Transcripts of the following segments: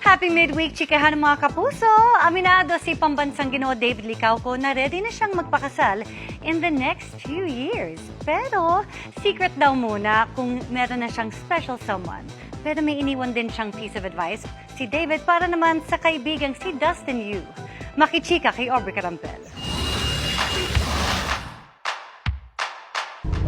Happy midweek, chikahan ng mga kapuso! Aminado si pambansang Ginoo David Licauco na ready na siyang magpakasal in the next few years. Pero secret daw muna kung meron na siyang special someone. Pero may iniwan din siyang piece of advice si David para naman sa kaibigang si Dustin Yu. Makichika kay Aubrey Carampel.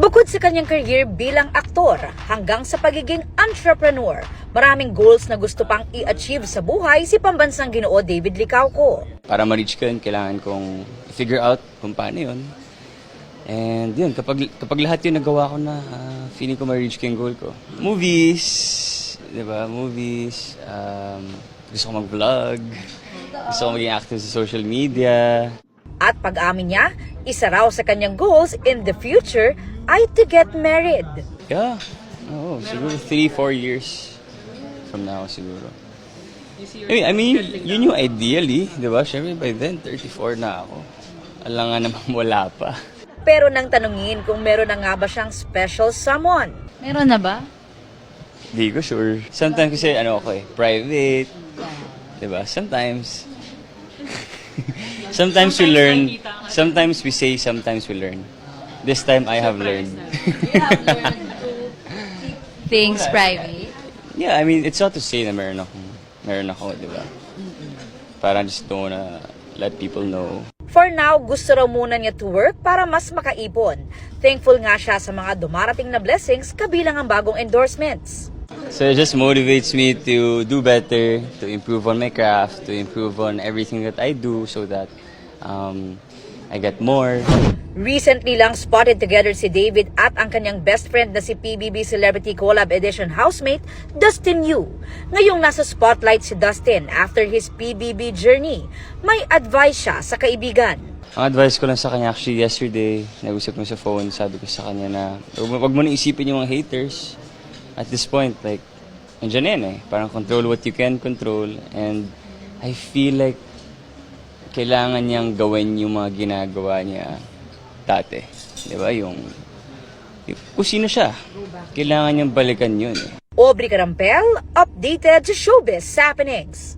Bukod sa kanyang career bilang aktor hanggang sa pagiging entrepreneur, maraming goals na gusto pang i-achieve sa buhay si pambansang Ginoo David Licauco. Para ma-reach ko yun, kailangan kong figure out kung paano yun. And yun, kapag lahat yun nagawa ko na, feeling ko ma-reach ko yung goal ko. Movies, di ba? Movies, gusto ko mag-vlog, gusto ko maging active sa social media. At pag-amin niya, isa raw sa kanyang goals in the future ay to get married. Yeah, oo, siguro 3-4 years from now siguro. I mean, yun yung ideally, di ba? Siyempre by then, 34 na ako. Alam nga naman wala pa. Pero nang tanungin kung meron na nga ba siyang special someone. Meron na ba? Di ko sure. Sometimes kasi private. Di ba? Sometimes we learn. Sometimes we say, sometimes we learn. This time I have learned. Things private. Yeah, I mean, it's not to say na meron ako, di ba? Parang just don't wanna let people know. For now, gusto raw muna niya to work para mas makaipon. Thankful nga siya sa mga dumarating na blessings kabilang ang bagong endorsements. So it just motivates me to do better, to improve on my craft, to improve on everything that I do so that I get more. Recently lang spotted together si David at ang kanyang best friend na si PBB Celebrity Collab Edition housemate, Dustin Yu. Ngayong nasa spotlight si Dustin after his PBB journey, may advice siya sa kaibigan. Ang advice ko lang sa kanya actually yesterday, nag-usap ko sa phone, sabi ko sa kanya na wag mo na isipin yung mga haters. At this point, like, nandiyan na yan eh. Parang control what you can control. And I feel like kailangan niyang gawin yung mga ginagawa niya dati. Di ba? Yung kung sino siya. Kailangan niyang balikan yun eh. Aubrey Carampel, updated sa showbiz happenings.